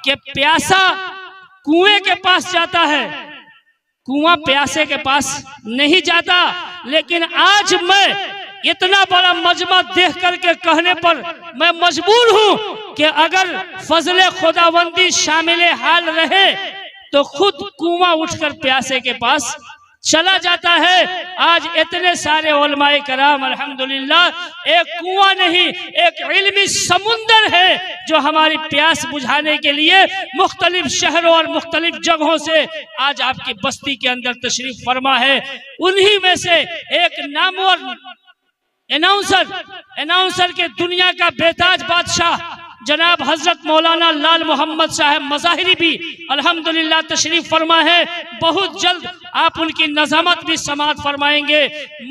कि प्यासा कुएं के पास जाता है, कुआं प्यासे के पास नहीं जाता। लेकिन आज मैं इतना बड़ा मजमा देख करके कहने पर मैं मजबूर हूं कि अगर फजले खुदावंदी शामिल हाल रहे तो खुद कुआं उठकर प्यासे के पास चला जाता है। आज इतने सारे उलमाए कराम अल्हम्दुलिल्लाह, एक कुआं नहीं एक इल्मी समुंदर है जो हमारी प्यास बुझाने के लिए मुख्तलिफ शहरों और मुख्तलिफ जगहों से आज आपकी बस्ती के अंदर तशरीफ फरमा है। उन्हीं में से एक नामवर एनाउंसर के दुनिया का बेताज बादशाह जनाब हजरत मौलाना लाल मोहम्मद साहब मज़ाहिरी भी अल्हम्दुलिल्लाह तशरीफ फरमा है। बहुत जल्द आप उनकी नज़ामत भी समाअत फरमाएंगे।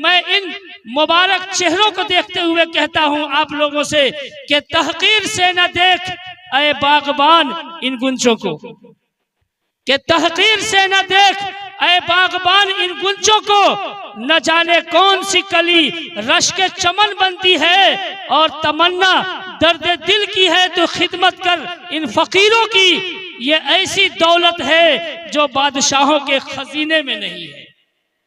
मैं इन मुबारक चेहरों को देखते हुए कहता हूं आप लोगों से कि तहकीर से न देख ऐ बागबान इन गुंजों को, कि तहकीर से न देख ऐ बागबान इन गुंजों को, न जाने कौन सी कली रश के चमन बनती है और तमन्ना दर्द दिल की है तो खिदमत कर इन फकीरों की। ये ऐसी दौलत है जो बादशाहों के खजीने में नहीं है,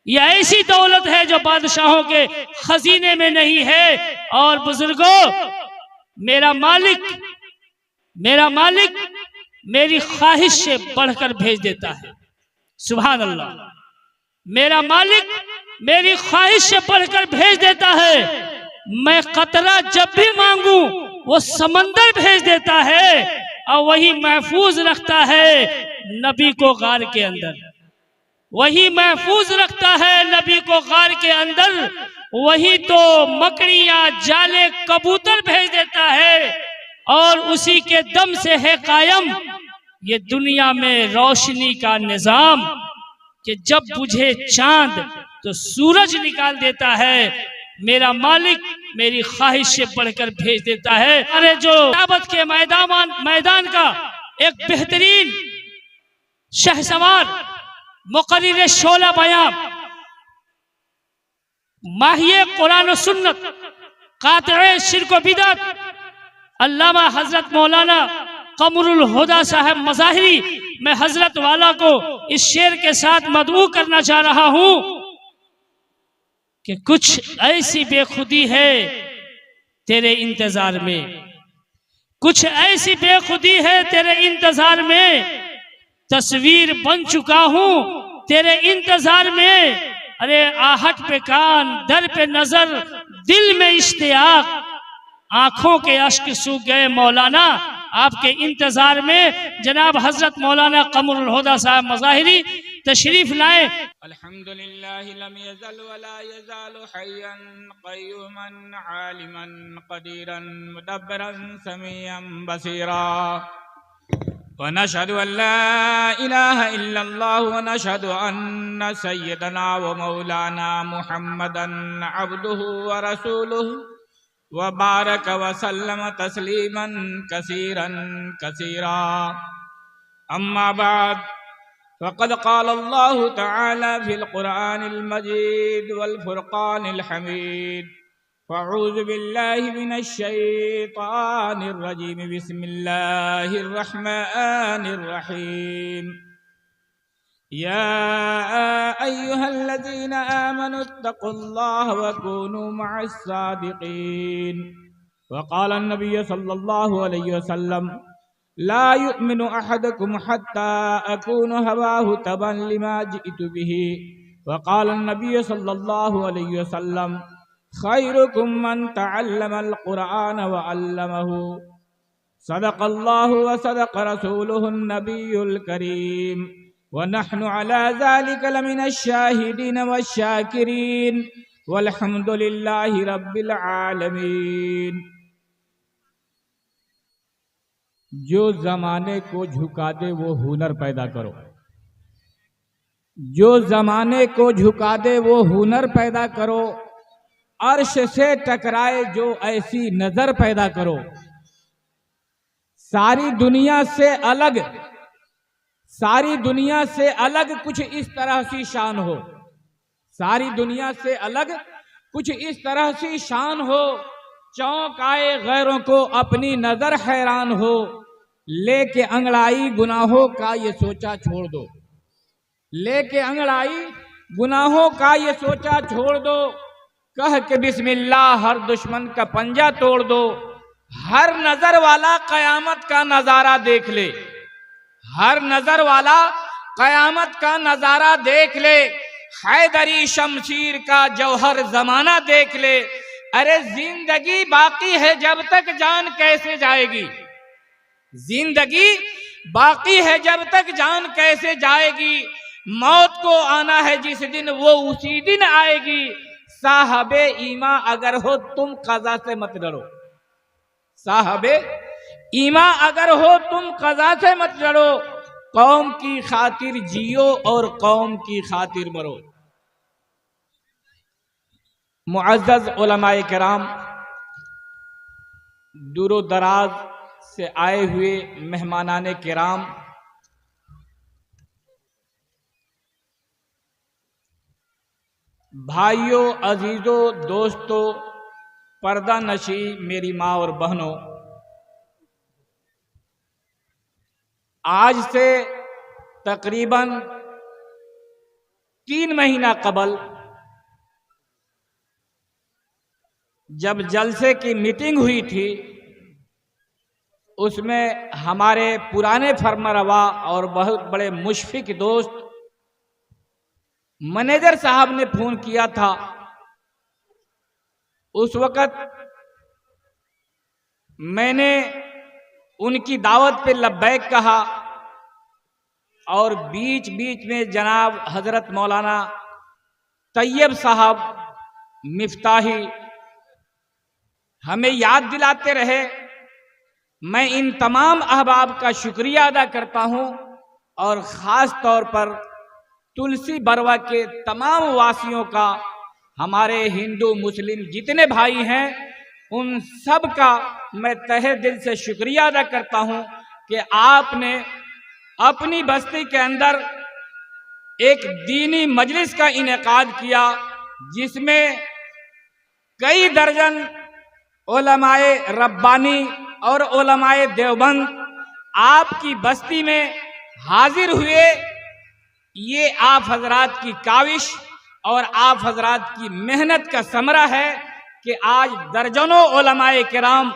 ये ऐसी दौलत है जो बादशाहों के खजीने में नहीं है। और बुजुर्गों, मेरा मालिक मेरी ख्वाहिश से बढ़कर भेज देता है। सुभान अल्लाह, मेरा मालिक मेरी ख्वाहिश से बढ़कर भेज देता है। मैं कतरा जब भी मांगू वो समंदर भेज देता है और वही महफूज रखता है नबी को गार के अंदर, वही महफूज रखता है नबी को गार के अंदर। वही तो मकड़ियां जाले कबूतर भेज देता है और उसी के दम से है कायम ये दुनिया में रोशनी का निजाम, कि जब बुझे चांद तो सूरज निकाल देता है। मेरा मालिक मेरी ख्वाहिश से बढ़कर भेज देता है। अरे जो दावत के मैदान का एक बेहतरीन शहसवार मुकर्रिर शोला बयान, माहिए कुरान और सुन्नत, कातिए शिर्क व बिदअत, अल्लामा हजरत मौलाना कमरुल हुदा साहब मज़ाहिरी, मैं हजरत वाला को इस शेर के साथ मदऊ करना चाह रहा हूं कि कुछ ऐसी बेखुदी है तेरे इंतजार में, कुछ ऐसी बेखुदी है तेरे इंतजार में, तस्वीर बन चुका हूं तेरे इंतजार में। अरे आहट पे कान, दर पे नजर, दिल में इश्तियाक, आंखों के अश्क सूख गए मौलाना आपके इंतजार में। जनाब हजरत मौलाना कमरुल हुदा साहब मज़ाहिरी तशरीफ लाए। अल्हम्दुलिल्लाह लम यज़ल वला यज़ालु हय्यन क़य्यूमन आलिमन क़दीरन मुदब्बिरन समीअन बसीरा व नशहदु अल्ला इलाहा इल्लल्लाह व नशहदु अन्न सय्यदना व मौलाना मुहम्मदन अब्दुहु व रसूलुहु व बारक व सल्लम तस्लीमन कसीरन कसीरा। अम्मा बाद, फ़क़द क़ाल अल्लाहु तआला फ़िल क़ुरआनिल मजीद वल फ़ुरक़ानिल हमीद। फ़अऊज़ु बिल्लाहि मिनश शैतानिर रजीम। बिस्मिल्लाहिर रहमानिर रहीम। या अय्युहल्लज़ीना आमनुत्तक़ुल्लाह व कूनू मअस सादिक़ीन। व क़ाल अन्नबिय्यु सल्लल्लाहु अलैहि वसल्लम ला युमिनु अहदुकुम हत्ता अकूनु हवाहु तबन लिमा जिअतु बिही। व क़ाल अन्नबिय्यु सल्लल्लाहु अलैहि वसल्लम खैरुकुम मन तअल्लमल क़ुरआन व अल्लमहु। सदक़ल्लाहु व सदक़ रसूलुहुन नबियुल करीम व नहनु अला ज़ालिका लमिनश शाहिदीन वश्शाकिरीन वल्हम्दुलिल्लाहि रब्बिल आलमीन। जो जमाने को झुका दे वो हुनर पैदा करो, जो जमाने को झुका दे वो हुनर पैदा करो, अर्श से टकराए जो ऐसी नजर पैदा करो। सारी दुनिया से अलग कुछ इस तरह सी शान हो, सारी दुनिया से अलग कुछ इस तरह सी शान हो, चौंक आए गैरों को अपनी नजर हैरान हो। लेके अंगड़ाई गुनाहों का ये सोचा छोड़ दो, लेके अंगड़ाई गुनाहों का ये सोचा छोड़ दो, कह के बिस्मिल्लाह हर दुश्मन का पंजा तोड़ दो। हर नजर वाला कयामत का नजारा देख ले, हर नजर वाला कयामत का नजारा देख ले, हैदरी शमशीर का जौहर जमाना देख ले। अरे जिंदगी बाकी है जब तक जान कैसे जाएगी, जिंदगी बाकी है जब तक जान कैसे जाएगी, मौत को आना है जिस दिन वो उसी दिन आएगी। साहबे ईमा अगर हो तुम कज़ा से मत डरो, साहबे ईमा अगर हो तुम कज़ा से मत डरो, कौम की खातिर जियो और कौम की खातिर मरो। मुअज़्ज़ज़ उलमाए किराम, दूरो दराज से आए हुए मेहमानाने किराम, भाइयों, अजीजों, दोस्तों, पर्दा नशी मेरी माँ और बहनों, आज से तकरीबन 3 महीना कबल जब जलसे की मीटिंग हुई थी, उसमें हमारे पुराने फरमारवा और बहुत बड़े मुशफिक दोस्त मैनेजर साहब ने फोन किया था। उस वक़्त मैंने उनकी दावत पे लब्बैक कहा और बीच बीच में जनाब हजरत मौलाना तैयब साहब मिफ्ताही हमें याद दिलाते रहे। मैं इन तमाम अहबाब का शुक्रिया अदा करता हूं और ख़ास तौर पर तुलसी बरवा के तमाम वासियों का, हमारे हिंदू मुस्लिम जितने भाई हैं उन सब का मैं तहे दिल से शुक्रिया अदा करता हूं कि आपने अपनी बस्ती के अंदर एक दीनी मजलिस का इनेकाद किया, जिसमें कई दर्जन उलमाए रब्बानी और उलमाए देवबंद आपकी बस्ती में हाजिर हुए। ये आप हजरात की काविश और आप हजरात की मेहनत का समरा है कि आज दर्जनों उलमाए किराम,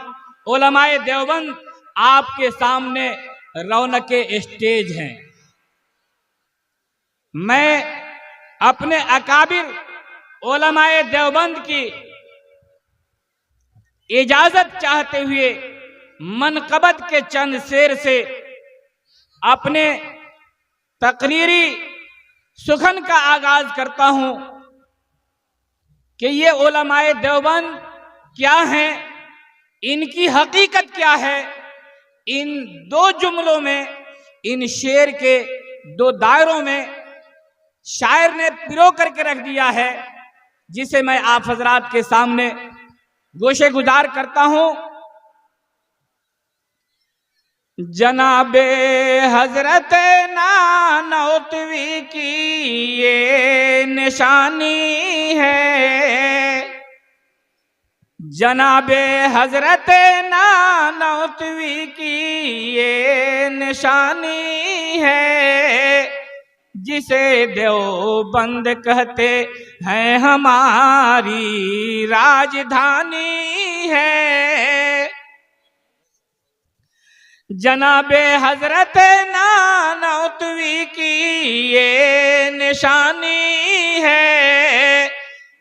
उलमाए देवबंद आपके सामने रौनके स्टेज हैं। मैं अपने अकाबिर उलमाए देवबंद की इजाजत चाहते हुए मनकबत के चंद शेर से अपने तकरीरी सुखन का आगाज करता हूं कि ये उलमाए देवबंद क्या हैं, इनकी हकीकत क्या है। इन 2 जुमलों में, इन शेर के 2 दायरों में शायर ने पिरो करके रख दिया है, जिसे मैं आप हजरात के सामने गोशे गुजार करता हूं। जनाबे हजरत नानौतवी की ये निशानी है, जनाबे हजरत नानौतवी की ये निशानी है, जिसे देवबंद कहते हैं हमारी राजधानी है। जनाबे हजरत नानौतवी की ये निशानी है,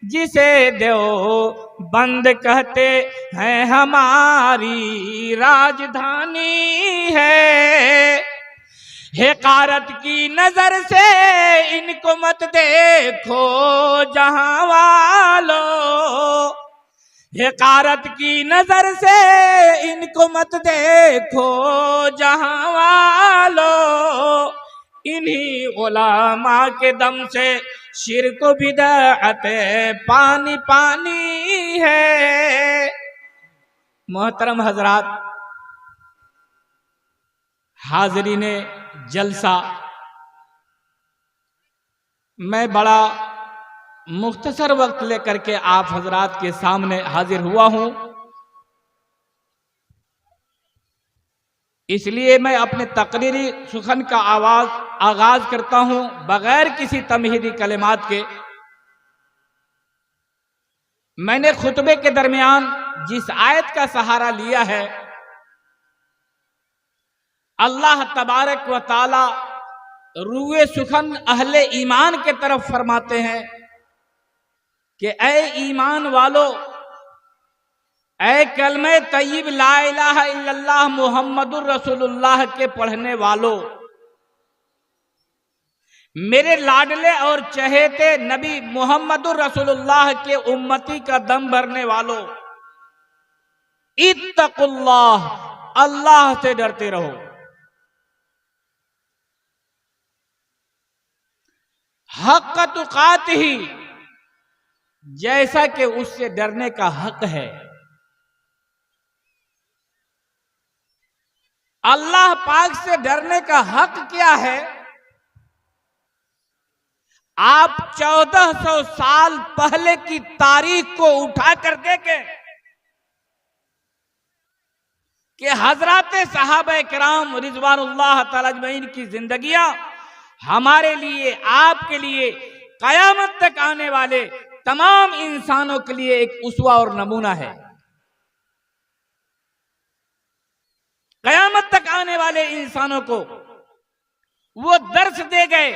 जिसे देवबंद कहते हैं हमारी राजधानी है। हिकारत की नजर से इनको मत देखो जहां वालों, हिकारत की नजर से इनको मत देखो जहां वालों, इन्हीं उलमा के दम से शिर्क बिदअत पानी पानी है। मोहतरम हजरात, हाज़रीने जलसा, मैं बड़ा मुख्तसर वक्त लेकर के आप हजरात के सामने हाजिर हुआ हूं। इसलिए मैं अपने तकरीरी सुखन का आगाज करता हूं बगैर किसी तमहीदी कलिमात के। मैंने खुतबे के दरमियान जिस आयत का सहारा लिया है, अल्लाह तबारक व ताला रूए सुखन अहले ईमान के तरफ फरमाते हैं कि ए ईमान वालो, ए कलमे तय्यब ला इलाहा इल्लल्लाह मुहम्मदुर रसूलुल्लाह के पढ़ने वालों, मेरे लाडले और चहेते नबी मुहम्मदुर रसूलुल्लाह के उम्मती का दम भरने वालों, इत्तकुल्लाह, अल्लाह से डरते रहो। हक़ तुक़ातिही, जैसा कि उससे डरने का हक है। अल्लाह पाक से डरने का हक क्या है? आप 1400 साल पहले की तारीख को उठा कर देखें कि हजरत सहाबा किराम रिजवानुल्लाह ताला अजमईन की जिंदगियां हमारे लिए, आपके लिए, कयामत तक आने वाले तमाम इंसानों के लिए एक उसवा और नमूना है। कयामत तक आने वाले इंसानों को वो दर्स दे गए,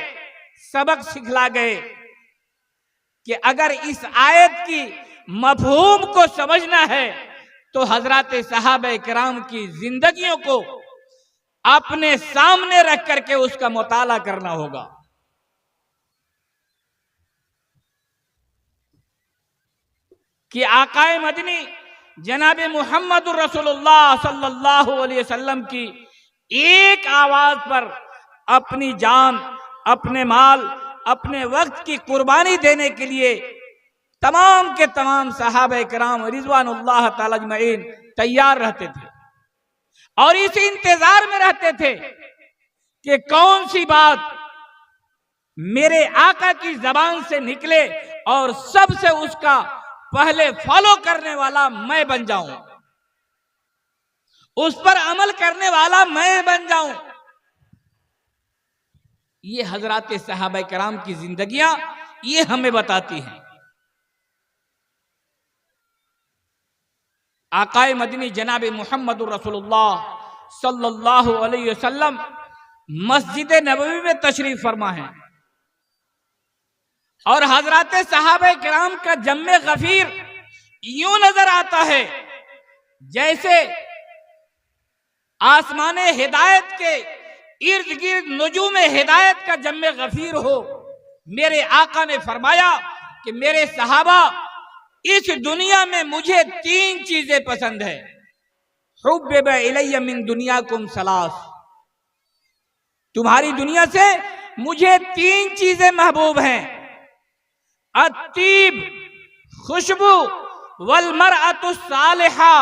सबक सिखला गए कि अगर इस आयत की मफहूम को समझना है तो हजरत सहाबा किराम की जिंदगियों को अपने सामने रख करके उसका मुताला करना होगा। कि आकाए मदनी जनाब मुहम्मदुर रसूलुल्लाह सल्लल्लाहु अलैहि वसल्लम की एक आवाज पर अपनी जान, अपने माल, अपने वक्त की कुर्बानी देने के लिए तमाम के तमाम सहाबा किराम रिजवानुल्लाह ताला अजमईन तैयार रहते थे और इस इंतजार में रहते थे कि कौन सी बात मेरे आका की जबान से निकले और सबसे उसका पहले फॉलो करने वाला मैं बन जाऊं, उस पर अमल करने वाला मैं बन जाऊं। ये हजरत सहाबा किराम की जिंदगियां ये हमें बताती हैं। आकाए मदनी जनाब मुहम्मदुर रसूलुल्लाह सल्लल्लाहु अलैहि वसल्लम मस्जिद नबवी में तशरीफ फरमा है और हजरत सहाबा किराम का जम्मे गफीर यूं नजर आता है जैसे आसमान हिदायत के इर्द गिर्द नुजूम हिदायत का जम्मे गफीर हो। मेरे आका ने फरमाया कि मेरे सहाबा, इस दुनिया में मुझे 3 चीजें पसंद है। हुब्बिब इलैया मिन दुनियाकुम सलास, तुम्हारी दुनिया से मुझे 3 चीजें महबूब हैं। अत्तीब, खुशबू, वल मरअतु सालिहा,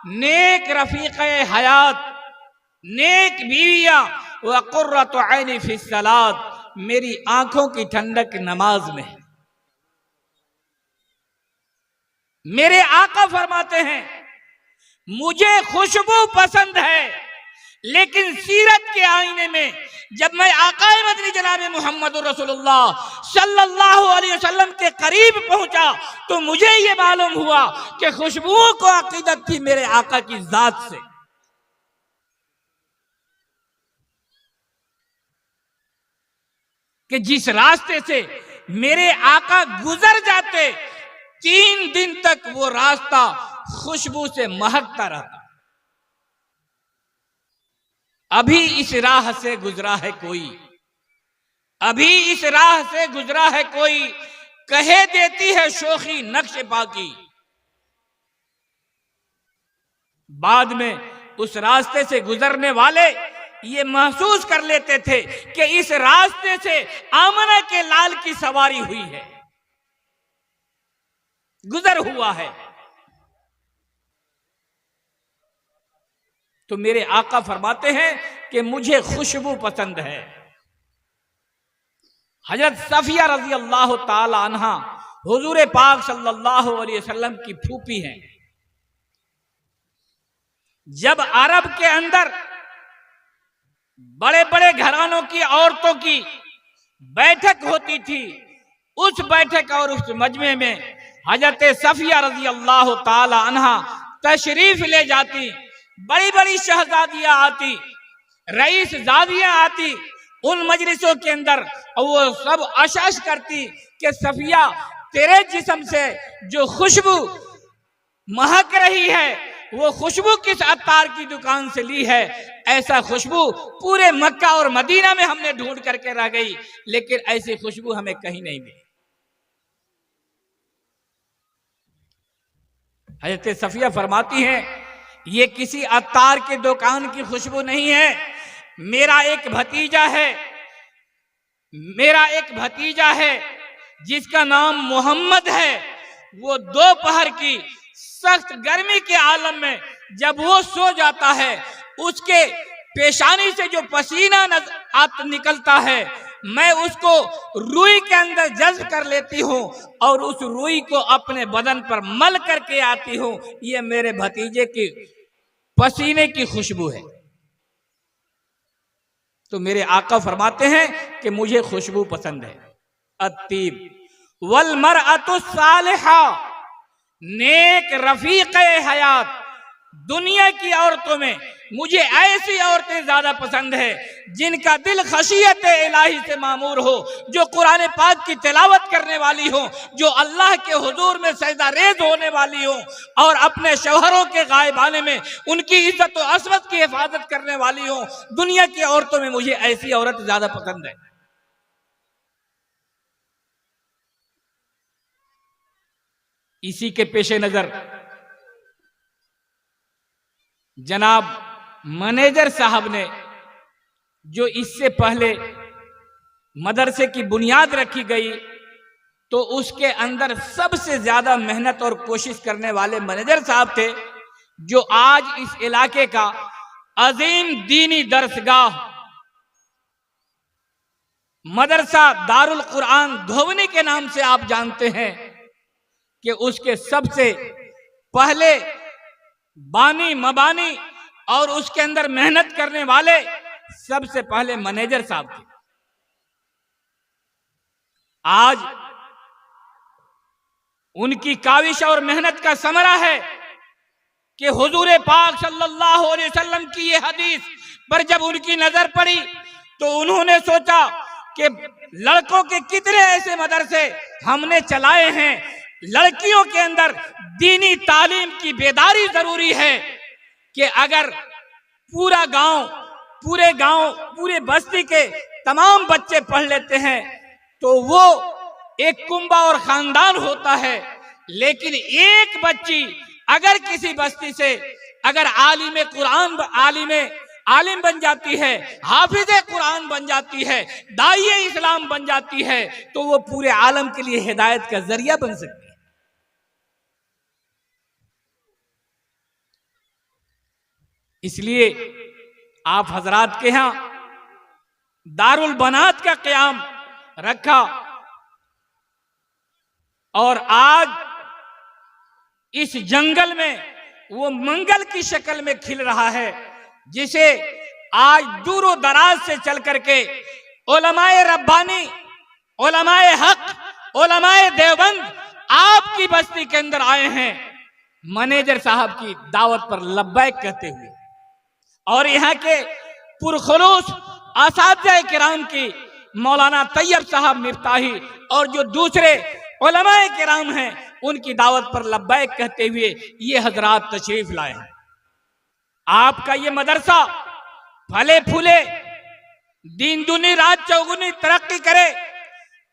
नेक रफीक़े हयात, नेक बीवियां, व कुर्रतु ऐनी फी सलात, मेरी आंखों की ठंडक नमाज में। मेरे आका फरमाते हैं मुझे खुशबू पसंद है, लेकिन सीरत के आईने में जब मैं आकाए मदनी जनाब मुहम्मदुर रसूलुल्लाह सल्लल्लाहु अलैहि वसल्लम के करीब पहुंचा तो मुझे ये मालूम हुआ कि खुशबुओं को अकीदत थी मेरे आका की जात से। कि जिस रास्ते से मेरे आका गुजर जाते 3 दिन तक वो रास्ता खुशबू से महकता रहता। अभी इस राह से गुजरा है कोई, अभी इस राह से गुजरा है कोई, कहे देती है शोखी नक्श पाकी। बाद में उस रास्ते से गुजरने वाले ये महसूस कर लेते थे कि इस रास्ते से आमना के लाल की सवारी हुई है, गुजर हुआ है। तो मेरे आका फरमाते हैं कि मुझे खुशबू पसंद है। हजरत सफिया रजी अल्लाह ताला अन्हा हुजूर पाक सल्लल्लाहु अलैहि वसल्लम की फूफी हैं। जब अरब के अंदर बड़े बड़े घरानों की औरतों की बैठक होती थी। उस बैठक और उस मजमे में हजरत सफिया रजी अल्लाह ताला अन्हा तशरीफ ले जाती। बड़ी बड़ी शहजादियां आती, रईस जादियां आती उन मजलिसों के अंदर, और वो सब आशाश करती कि सफिया, तेरे जिस्म से जो खुशबू महक रही है वो खुशबू किस अत्तार की दुकान से ली है। ऐसा खुशबू पूरे मक्का और मदीना में हमने ढूंढ करके रह गई, लेकिन ऐसी खुशबू हमें कहीं नहीं मिली। हजरत सफिया फरमाती हैं, ये किसी अत्तार के दुकान की खुशबू नहीं है। मेरा एक भतीजा है जिसका नाम मोहम्मद है। वो दोपहर की सख्त गर्मी के आलम में जब वो सो जाता है, उसके पेशानी से जो पसीना निकलता है, मैं उसको रुई के अंदर जज्ब कर लेती हूँ और उस रुई को अपने बदन पर मल करके आती हूँ। ये मेरे भतीजे की पसीने की खुशबू है। तो मेरे आका फरमाते हैं कि मुझे खुशबू पसंद है। अत्तीब वल मरअतु सालिहा, नेक रफीक हयात। दुनिया की औरतों में मुझे ऐसी औरतें ज्यादा पसंद है जिनका दिल खशियत इलाही से मामूर हो, जो कुरान पाक की तिलावत करने वाली हो, जो अल्लाह के हुजूर में सजदा रेज होने वाली हो और अपने शौहरों के गायब आने में उनकी इज्जत और असमत की हिफाजत करने वाली हो। दुनिया की औरतों में मुझे ऐसी औरत ज्यादा पसंद है। इसी के पेशे नजर जनाब मैनेजर साहब ने, जो इससे पहले मदरसे की बुनियाद रखी गई, तो उसके अंदर सबसे ज्यादा मेहनत और कोशिश करने वाले मैनेजर साहब थे, जो आज इस इलाके का अजीम दीनी दरसगाह मदरसा दारुल कुरान धोवनी के नाम से आप जानते हैं कि उसके सबसे पहले बानी मबानी और उसके अंदर मेहनत करने वाले सबसे पहले मैनेजर साहब थे। आज उनकी काविश और मेहनत का समरा है कि हुजूर पाक सल्लल्लाहु अलैहि वसल्लम की ये हदीस पर जब उनकी नजर पड़ी तो उन्होंने सोचा कि लड़कों के कितने ऐसे मदरसे हमने चलाए हैं, लड़कियों के अंदर दीनी तालीम की बेदारी जरूरी है कि अगर पूरे गांव पूरे बस्ती के तमाम बच्चे पढ़ लेते हैं तो वो एक कुंबा और खानदान होता है। लेकिन एक बच्ची अगर किसी बस्ती से अगर आलिम बन जाती है, हाफिज़े कुरान बन जाती है, दाइये इस्लाम बन जाती है, तो वो पूरे आलम के लिए हिदायत का जरिया बन सकती है। इसलिए आप हजरात के यहां दारुल बनात का क़याम रखा और आज इस जंगल में वो मंगल की शक्ल में खिल रहा है, जिसे आज दूरो दराज से चल करके उलमाए रब्बानी, उलमाए हक, उलमाए देवबंद आपकी बस्ती के अंदर आए हैं मैनेजर साहब की दावत पर लब्बैक कहते हुए। और यहाँ के पुरखुलूस असातिज़ा किराम की मौलाना तैयब साहब मिफ्ताही और जो दूसरे उलमाए किराम हैं उनकी दावत पर लब्बैक कहते हुए ये हजरात तशरीफ लाए हैं। आपका ये मदरसा फले फूले, दिन दुनी रात चौगुनी तरक्की करे।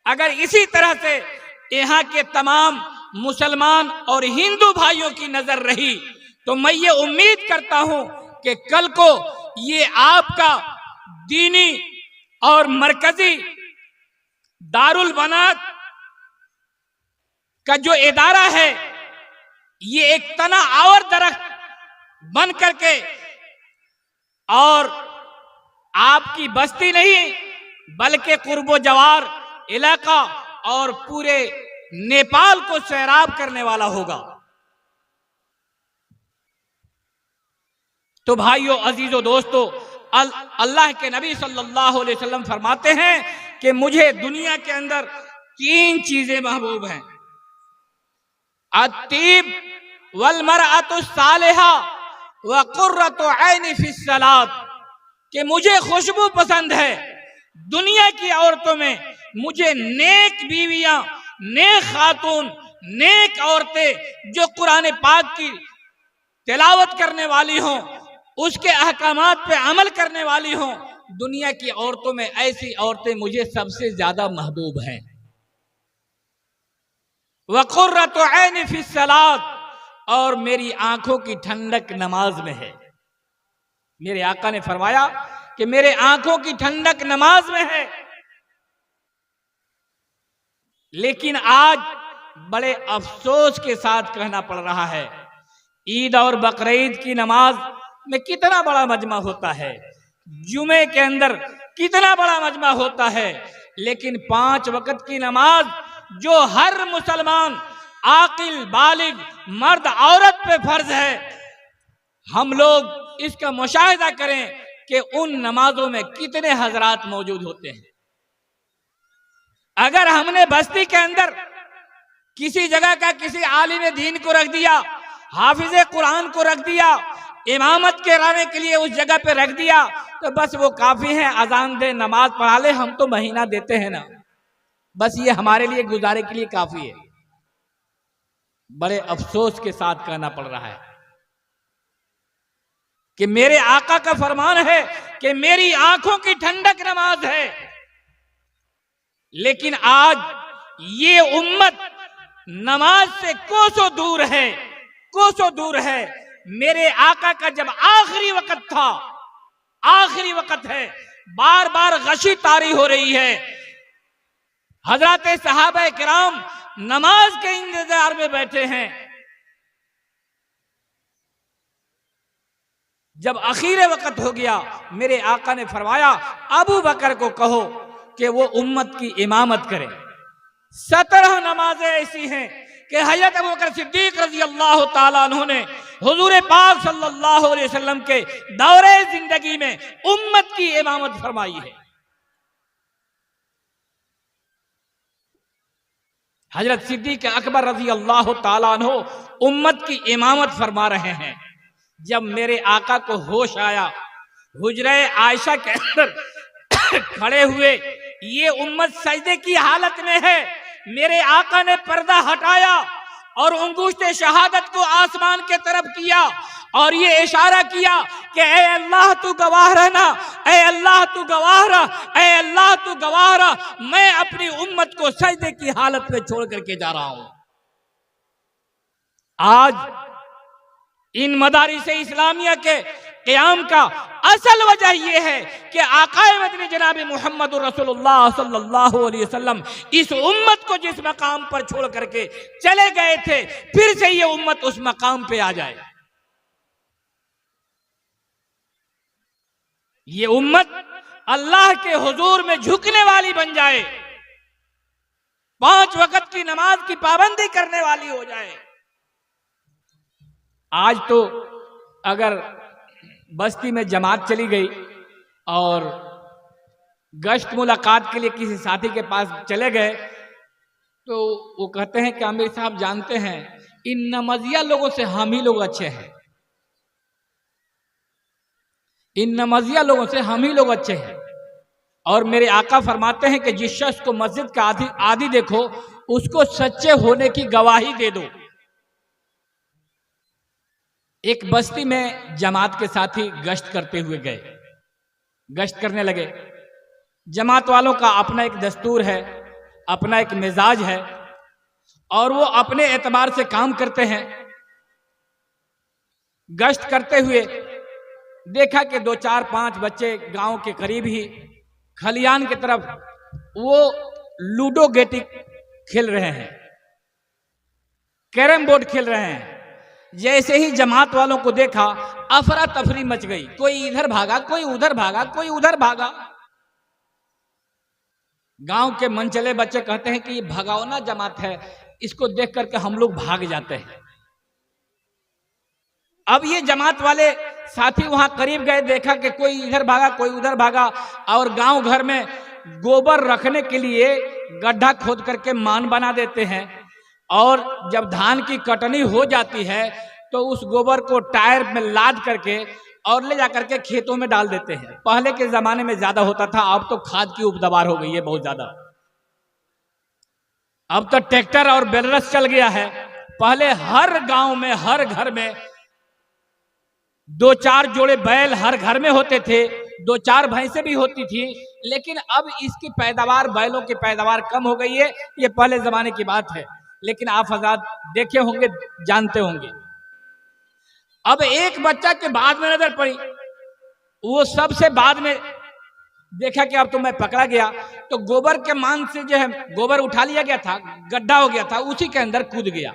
अगर इसी तरह से यहाँ के तमाम मुसलमान और हिंदू भाइयों की नजर रही तो मैं ये उम्मीद करता हूं कि कल को ये आपका दीनी और मरकजी दारुल बनात का जो इदारा है ये एक तना आवर दरख्त बन करके और आपकी बस्ती नहीं बल्कि कुर्बो जवार इलाका और पूरे नेपाल को सैराब करने वाला होगा। तो भाइयों, अजीजों, दोस्तों, अल्लाह के नबी सल्लल्लाहु अलैहि वसल्लम फरमाते हैं कि मुझे दुनिया के अंदर 3 चीजें महबूब हैं, अत्तीब वल मरअतु सालिहा व कुर्रतु ऐनी फिस सलात, कि मुझे खुशबू पसंद है दुनिया की औरतों में, मुझे नेक बीवियां, नेक खातून, नेक औरतें जो कुरान पाक की तिलावत करने वाली हों, उसके अहकामात पे अमल करने वाली हों, दुनिया की औरतों में ऐसी औरतें मुझे सबसे ज्यादा महबूब हैं। वक़ुर्रतु ऐनी फिस सलात, और मेरी आंखों की ठंडक नमाज में है। मेरे आका ने फरमाया कि मेरे आंखों की ठंडक नमाज में है। लेकिन आज बड़े अफसोस के साथ कहना पड़ रहा है, ईद और बकरीद की नमाज में कितना बड़ा मजमा होता है, जुमे के अंदर कितना बड़ा मजमा होता है, लेकिन 5 वक्त की नमाज जो हर मुसलमान आकिल बालिग मर्द औरत पे फर्ज है, हम लोग इसका मुशाहिदा करें कि उन नमाजों में कितने हजरात मौजूद होते हैं। अगर हमने बस्ती के अंदर किसी जगह का किसी आलिम दीन को रख दिया, हाफिज कुरान को रख दिया, इमामत के रहने के लिए उस जगह पे रख दिया, तो बस वो काफी है, अजान दे नमाज पढ़ा ले, हम तो महीना देते हैं ना, बस ये हमारे लिए गुजारे के लिए काफी है। बड़े अफसोस के साथ कहना पड़ रहा है कि मेरे आका का फरमान है कि मेरी आंखों की ठंडक नमाज है, लेकिन आज ये उम्मत नमाज से कोसों दूर है, कोसों दूर है। मेरे आका का जब आखिरी वक्त था, आखिरी वक्त है, बार बार गशी तारी हो रही है, हजरत सहाबा किराम नमाज के इंतजार में बैठे हैं। जब आखिरी वक्त हो गया, मेरे आका ने फरमाया अबू बकर को कहो कि वो उम्मत की इमामत करे। 17 नमाजें ऐसी हैं कि हज़रत अबू बकर सिद्दीक रज़ी अल्लाह ताला अन्हु ने हुजूर पाक सल्लल्लाहु अलैहि वसल्लम के दौरे जिंदगी में उम्मत की इमामत फरमाई है। हजरत सिद्दीक अकबर रज़ी अल्लाह ताला अन्हु उम्मत की इमामत फरमा रहे हैं। जब मेरे आका को होश आया, हुजरे आयशा के अंदर खड़े हुए, ये उम्मत सजदे की हालत में है। मेरे आका ने पर्दा हटाया और अंगूठे शहादत को आसमान के तरफ किया और ये इशारा किया कि ए अल्लाह तू गवाह रहना, ए अल्लाह तू गवाह रह, ए अल्लाह तू गवाह रह, मैं अपनी उम्मत को सजदे की हालत में छोड़ करके जा रहा हूं। आज इन मदारिस इस्लामिया के क़याम का असल वजह यह है कि आकाए मदनी जनाब मोहम्मद रसूलुल्लाह सल्लल्लाहु अलैहि वसल्लम इस उम्मत को जिस मकाम पर छोड़ करके चले गए थे, फिर से ये उम्मत उस मकाम पे आ जाए। ये उम्मत अल्लाह के हुजूर में झुकने वाली बन जाए, 5 वक्त की नमाज की पाबंदी करने वाली हो जाए। आज तो अगर बस्ती में जमात चली गई और गश्त मुलाकात के लिए किसी साथी के पास चले गए, तो वो कहते हैं कि आमिर साहब जानते हैं इन नमाजिया लोगों से हम ही लोग अच्छे हैं, इन नमाजिया लोगों से हम ही लोग अच्छे हैं। और मेरे आका फरमाते हैं कि जिस शख्स को मस्जिद का आदि देखो, उसको सच्चे होने की गवाही दे दो। एक बस्ती में जमात के साथी गश्त करते हुए गए, गश्त करने लगे। जमात वालों का अपना एक दस्तूर है, अपना एक मिजाज है और वो अपने एतबार से काम करते हैं। गश्त करते हुए देखा कि 2, 4, 5 बच्चे गांव के करीब ही खलियान की तरफ वो लूडो गेटी खेल रहे हैं, कैरम बोर्ड खेल रहे हैं। जैसे ही जमात वालों को देखा, अफरा तफरी मच गई, कोई इधर भागा, कोई उधर भागा, कोई उधर भागा। गांव के मनचले बच्चे कहते हैं कि ये भगावना जमात है, इसको देख करके हम लोग भाग जाते हैं। अब ये जमात वाले साथी वहां करीब गए, देखा कि कोई इधर भागा कोई उधर भागा, और गांव घर में गोबर रखने के लिए गड्ढा खोद करके मान बना देते हैं, और जब धान की कटनी हो जाती है तो उस गोबर को टायर में लाद करके और ले जाकर के खेतों में डाल देते हैं। पहले के जमाने में ज्यादा होता था, अब तो खाद की उपदबार हो गई है बहुत ज्यादा। अब तो ट्रैक्टर और बेलरस चल गया है। पहले हर गांव में हर घर में 2-4 जोड़े बैल हर घर में होते थे, 2-4 भैंसें भी होती थी, लेकिन अब इसकी पैदावार, बैलों की पैदावार कम हो गई है। ये पहले जमाने की बात है, लेकिन आप हज़रात देखे होंगे, जानते होंगे। अब एक बच्चा के बाद में नजर पड़ी, वो सबसे बाद में देखा कि अब तो मैं पकड़ा गया, तो गोबर के मान से जो है गोबर उठा लिया गया था, गड्ढा हो गया था, उसी के अंदर कूद गया।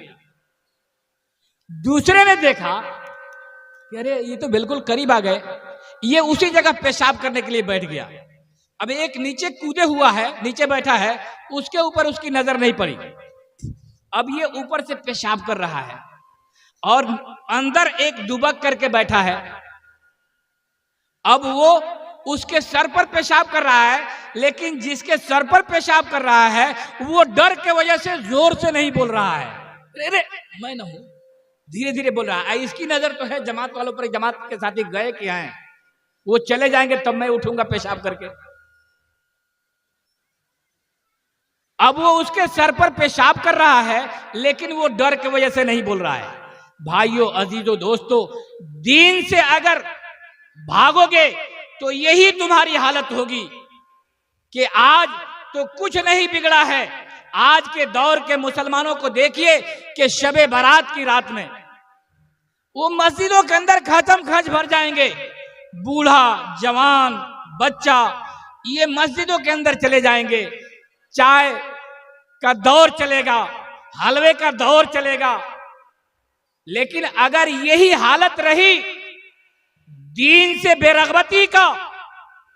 दूसरे ने देखा कि अरे ये तो बिल्कुल करीब आ गए, ये उसी जगह पेशाब करने के लिए बैठ गया। अब एक नीचे कूदे हुआ है, नीचे बैठा है, उसके ऊपर उसकी नजर नहीं पड़ी। अब ये ऊपर से पेशाब कर रहा है और अंदर एक दुबक करके बैठा है। अब वो उसके सर पर पेशाब कर रहा है, लेकिन जिसके सर पर पेशाब कर रहा है वो डर के वजह से जोर से नहीं बोल रहा है, अरे मैं ना हूं, धीरे धीरे बोल रहा है। इसकी नजर तो है जमात वालों पर, जमात के साथी गए क्या हैं, वो चले जाएंगे तब मैं उठूंगा पेशाब करके। अब वो उसके सर पर पेशाब कर रहा है, लेकिन वो डर की वजह से नहीं बोल रहा है। भाइयों, अजीजों, दोस्तों, दीन से अगर भागोगे तो यही तुम्हारी हालत होगी कि आज तो कुछ नहीं बिगड़ा है। आज के दौर के मुसलमानों को देखिए कि शबे बारात की रात में वो मस्जिदों के अंदर खचम खच भर जाएंगे, बूढ़ा जवान बच्चा, ये मस्जिदों के अंदर चले जाएंगे। चाय का दौर चलेगा, हलवे का दौर चलेगा, लेकिन अगर यही हालत रही दीन से बेरगबती का,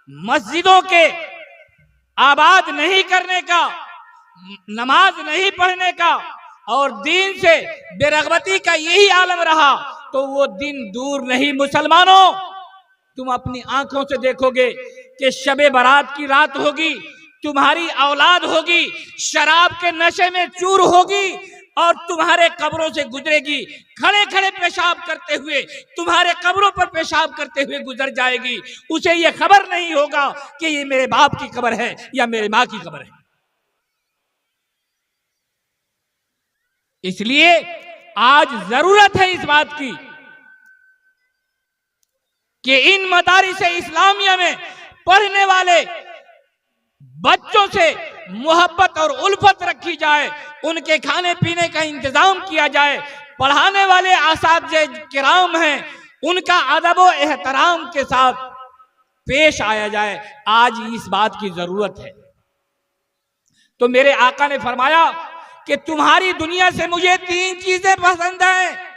मस्जिदों के आबाद नहीं करने का, नमाज नहीं पढ़ने का और दीन से बेरगबती का यही आलम रहा, तो वो दिन दूर नहीं। मुसलमानों, तुम अपनी आंखों से देखोगे कि शबे बारात की रात होगी, तुम्हारी औलाद होगी, शराब के नशे में चूर होगी और तुम्हारे कब्रों से गुजरेगी, खड़े खड़े पेशाब करते हुए तुम्हारे कब्रों पर पेशाब करते हुए गुजर जाएगी। उसे ये खबर नहीं होगा कि ये मेरे बाप की कब्र है या मेरे माँ की कब्र है। इसलिए आज जरूरत है इस बात की कि इन मदारिस इस्लामिया में पढ़ने वाले बच्चों से मोहब्बत और उल्फत रखी जाए, उनके खाने पीने का इंतजाम किया जाए, पढ़ाने वाले आसातिज़े किराम हैं उनका अदब व एहतराम के साथ पेश आया जाए। आज इस बात की जरूरत है। तो मेरे आका ने फरमाया कि तुम्हारी दुनिया से मुझे 3 चीजें पसंद हैं,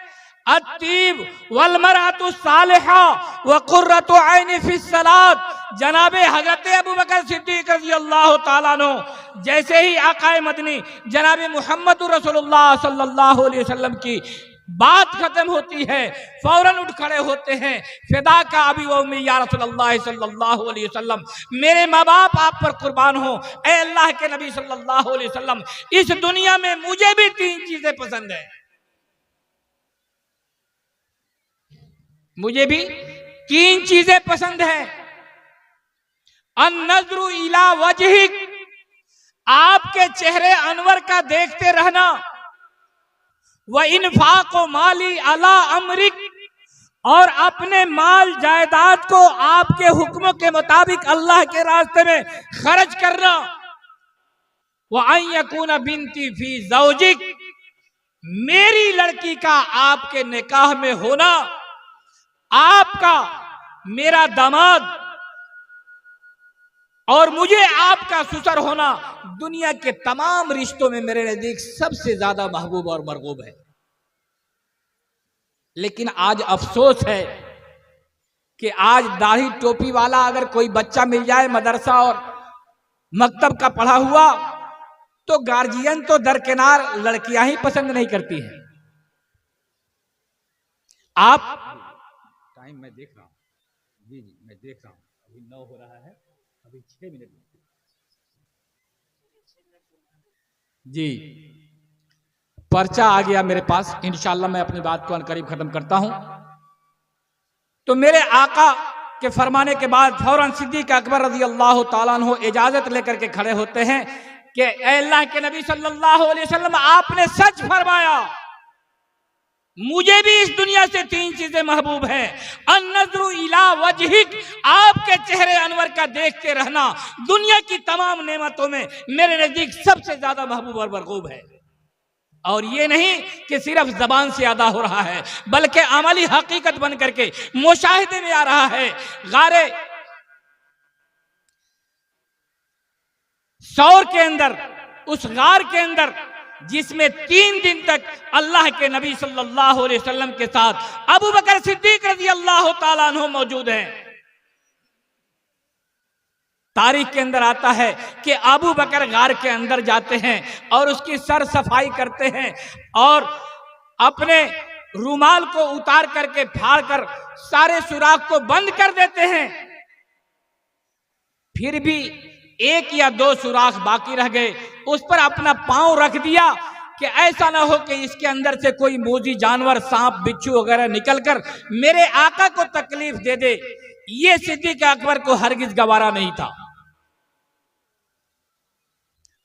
अत्तीब वल मरअतु सालिहा व कुर्रतु ऐन फी सलात। जनाबे हजरत अबू बकर सिद्दीक रज़ी अल्लाह ताला अन्हु जैसे ही आकाए मदनी जनाबे मुहम्मद रसूलुल्लाह सल्लल्लाहु अलैहि वसल्लम की बात खत्म होती है, फौरन उठ खड़े होते हैं, फिदा का अबी व उम्मी या रसूलल्लाह सल्लल्लाहु अलैहि वसल्लम, मेरे माँ बाप आप पर कुर्बान हो, ए अल्लाह के नबी सल्लल्लाहु अलैहि वसल्लम, इस दुनिया में मुझे भी 3 चीजें पसंद है, मुझे भी 3 चीजें पसंद है। अन्नज़्रु इला वजहिक, आपके चेहरे अनवर का देखते रहना, व इन्फाक़ो माली अला अमरिक, और अपने माल जायदाद को आपके हुक्मों के मुताबिक अल्लाह के रास्ते में खर्च करना, व अन यकून बिनती फी ज़ौजिक, मेरी लड़की का आपके निकाह में होना, आपका मेरा दामाद और मुझे आपका ससुर होना दुनिया के तमाम रिश्तों में मेरे नजदीक सबसे ज्यादा महबूब और मरगूब है। लेकिन आज अफसोस है कि आज दाढ़ी टोपी वाला अगर कोई बच्चा मिल जाए मदरसा और मकतब का पढ़ा हुआ, तो गार्जियन तो दरकिनार लड़कियां ही पसंद नहीं करती हैं। आप टाइम मैं देख रहा हूँ। जी जी मैं देख रहा हूँ, अभी 9 हो रहा है, अभी 6 मिनट जी। पर्चा आ गया मेरे पास, इंशाअल्लाह मैं अपनी बात को अनकरीब खत्म करता हूं। तो मेरे आका के फरमाने के बाद फौरन सिद्दीक अकबर रज़ी अल्लाह ताला अन्हु इजाजत लेकर के खड़े होते हैं कि ऐ अल्लाह के नबी सल्लल्लाहु अलैहि वसल्लम, आपने सच फरमाया, मुझे भी इस दुनिया से 3 चीजें महबूब हैं। अन्नज़्रु इला वजहिक, आपके चेहरे अनवर का देखते रहना दुनिया की तमाम नेमतों में मेरे नजदीक सबसे ज्यादा महबूब और मरगूब है। और ये नहीं कि सिर्फ जबान से अदा हो रहा है, बल्कि अमली हकीकत बन करके मुशाहिदे में आ रहा है। गारे सौर के अंदर, उस गार के अंदर जिसमें 3 दिन तक अल्लाह के नबी सल्लल्लाहु अलैहि वसल्लम के साथ अबू बकर सिद्दीक रज़ी अल्लाह ताला अन्हु मौजूद हैं। तारीख के अंदर आता है कि अबू बकर गार के अंदर जाते हैं और उसकी सर सफाई करते हैं और अपने रुमाल को उतार करके फाड़ कर सारे सुराख को बंद कर देते हैं। फिर भी 1 या 2 सुराख बाकी रह गए, उस पर अपना पांव रख दिया कि ऐसा ना हो कि इसके अंदर से कोई मोजी जानवर, सांप, बिच्छू वगैरह निकलकर मेरे आका को तकलीफ दे दे। ये सिद्दीक अकबर को हरगिज गवारा नहीं था।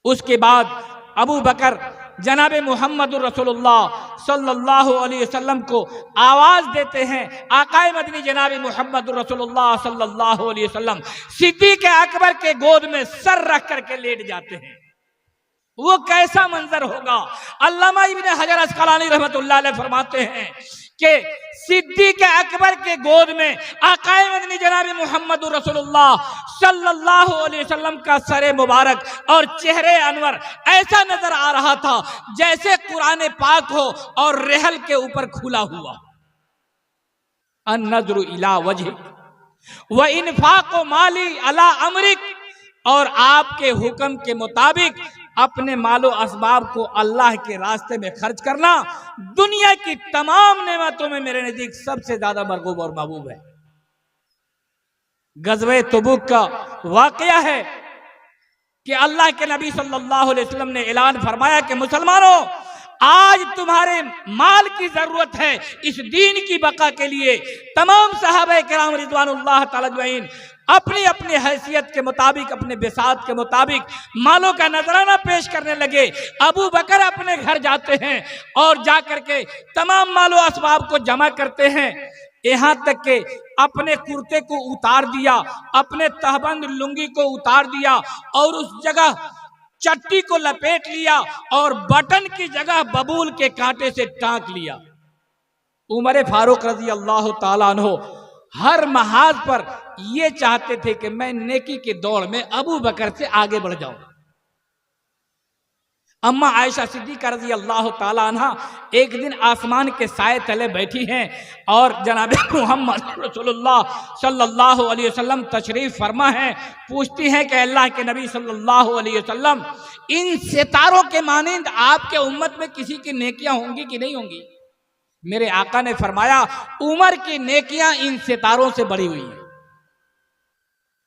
उसके बाद अबू बकर जनाब मुहम्मद रसूलुल्लाह सल्लल्लाहु अलैहि वसल्लम को आवाज देते हैं। आकाए मदनी जनाब मुहम्मद रसूलुल्लाह सल्लल्लाहु अलैहि वसल्लम सिद्दीक अकबर के गोद में सर रख करके लेट जाते हैं। वो कैसा मंजर होगा। अल्लामा इब्न हजर अस्कलानी रहमतुल्लाह अलैह फरमाते हैं कि सिद्दीक अकबर के गोद में आकाए मदनी जनाब मुहम्मद रसूलुल्लाह सल्लल्लाहु अलैहि वसल्लम का सरे मुबारक और चेहरे अनवर ऐसा नजर आ रहा था जैसे कुरान पाक हो और रहल के ऊपर खुला हुआ। अन्नज़्रु इला वजहिक व इन्फाक़ु माली अला अमरिक, और आपके हुक्म के मुताबिक अपने मालो असबाब को अल्लाह के रास्ते में खर्च करना दुनिया की तमाम नेमतों में मेरे नजदीक सबसे ज्यादा मरगूब और महबूब है। गज़वे तबूक का वाकया है कि अल्लाह के नबी सल्लल्लाहु अलैहि वसल्लम ने ऐलान फरमाया कि मुसलमानों, आज तुम्हारे माल की जरूरत है इस दीन की बका के लिए। तमाम सहाबा किराम रिज़वानुल्लाह तआला अजमईन अपनी अपनी हैसियत के मुताबिक, अपने बिसात के मुताबिक मालों का नजराना पेश करने लगे। अबू बकर अपने घर जाते हैं और जाकर के तमाम मालो असबाब को जमा करते हैं, यहाँ तक के अपने कुर्ते को उतार दिया, अपने तहबंद लुंगी को उतार दिया और उस जगह चट्टी को लपेट लिया और बटन की जगह बबूल के कांटे से टांक लिया। उमर फारूक रजी अल्लाह ताला अन्हु हर महाज पर ये चाहते थे कि मैं नेकी की दौड़ में अबू बकर से आगे बढ़ जाऊं। अम्मा आयशा सिद्दीका रज़ी अल्लाह ताला अन्हा एक दिन आसमान के साए तले बैठी हैं और जनाब मुहम्मद रसूलुल्लाह सल्लल्लाहु अलैहि वसल्लम तशरीफ फरमा है। पूछती हैं कि अल्लाह के नबी सल्लल्लाहु अलैहि वसल्लम, इन सितारों के मानिंद आपके उम्मत में किसी की नेकियां होंगी कि नहीं होंगी? मेरे आका ने फरमाया, उमर की नेकियां इन सितारों से बड़ी हुई हैं।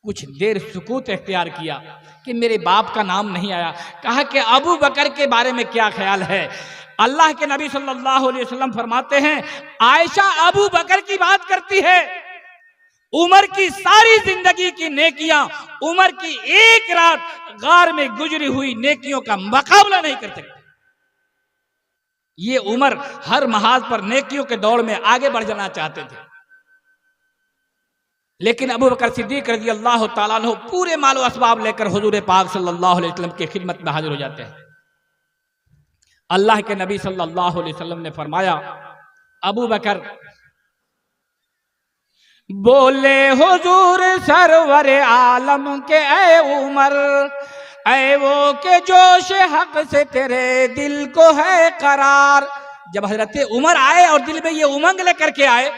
कुछ देर सुकूत इख्तियार किया कि मेरे बाप का नाम नहीं आया। कहा कि अबू बकर के बारे में क्या ख्याल है? अल्लाह के नबी सल्लल्लाहु अलैहि वसल्लम फरमाते हैं, आयशा अबू बकर की बात करती है। उमर की सारी जिंदगी की नेकियां उमर की एक रात गार में गुजरी हुई नेकियों का मुकाबला नहीं कर सकती। ये उमर हर महाज पर नेकियों के दौड़ में आगे बढ़ जाना चाहते थे, लेकिन अबू बकर सिद्दीक रज़ी अल्लाह ताला अन्हु पूरे मालो असबाब लेकर हुजूर पाक सल्लल्लाहु अलैहि वसल्लम की खिदमत में हाजिर हो जाते हैं। अल्लाह के नबी सल्लल्लाहु अलैहि वसल्लम ने फरमाया, अबू बकर बोले हुजूर सरवर आलम के ऐ उमर, ऐ वो के जोश हक से तेरे दिल को है करार। जब हजरत उमर आए और दिल में ये उमंग लेकर के आए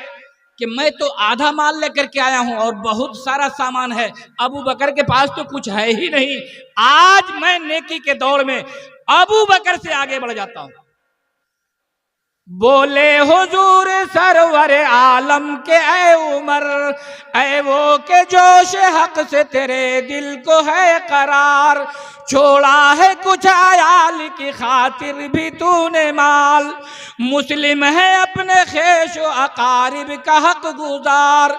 कि मैं तो आधा माल लेकर के आया हूं और बहुत सारा सामान है, अबू बकर के पास तो कुछ है ही नहीं, आज मैं नेकी के दौड़ में अबू बकर से आगे बढ़ जाता हूं। बोले हुजूर सरवर आलम के ऐ उमर, ऐ वो के जोश हक से तेरे दिल को है करार, छोड़ा है कुछ आयाल की खातिर भी तूने माल, मुस्लिम है अपने खेश व अकारिब का हक गुजार,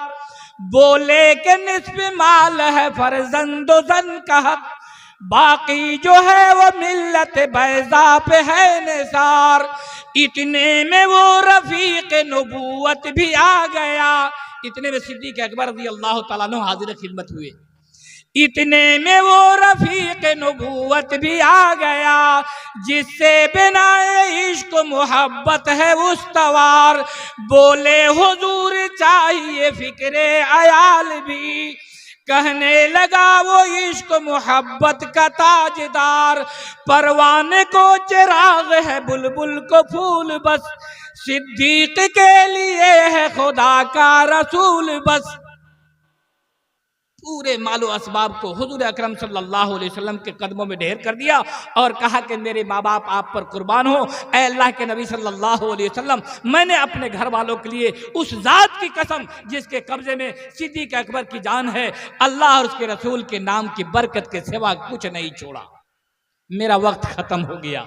बोले के निस्फ माल है फर्जंदो जन का हक, बाकी जो है वो मिल्लत बैज़ा पे है निसार, इतने में वो रफीक नबूवत भी आ गया, इतने में सिद्दीक़ अकबर रज़ी अल्लाह तआला अन्हु हाजिर खिदमत हुए, इतने में वो रफीक नबूवत भी आ गया, जिससे बिनाए इश्क मोहब्बत है उस्तवार, बोले हुजूर चाहिए फिक्रे अयाल भी, कहने लगा वो इश्क मोहब्बत का ताजदार, परवाने को चिराग है बुलबुल को फूल बस, सिद्दीक के लिए है खुदा का रसूल बस। पूरे मालो असबाब को हुजूर अकरम सल्लल्लाहु अलैहि वसल्लम के कदमों में ढेर कर दिया और कहा कि मेरे माँ बाप आप पर कुर्बान हो, ऐ अल्लाह के नबी सल्लल्लाहु अलैहि वसल्लम, मैंने अपने घर वालों के लिए उस जात की कसम जिसके कब्जे में सिद्दीक़ अकबर की जान है, अल्लाह और उसके रसूल के नाम की बरकत के सिवा कुछ नहीं छोड़ा। मेरा वक्त खत्म हो गया।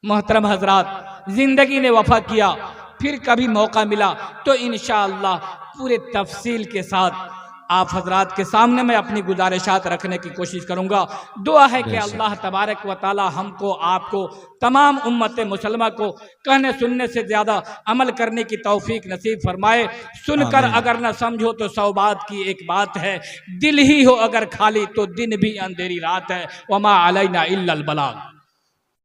मोहतरम हजरात, जिंदगी ने वफा किया, फिर कभी मौका मिला तो इंशाअल्लाह पूरे तफसील के साथ आप हजरात के सामने मैं अपनी गुजारिशात रखने की कोशिश करूंगा। दुआ है कि अल्लाह तबारक व ताला हमको, आपको, तमाम उम्मत मुसलमा को कहने सुनने से ज़्यादा अमल करने की तौफीक नसीब फरमाए। सुनकर अगर न समझो तो 100 बात की एक बात है, दिल ही हो अगर खाली तो दिन भी अंधेरी रात है। वमा अलैना इल्लल बलाग।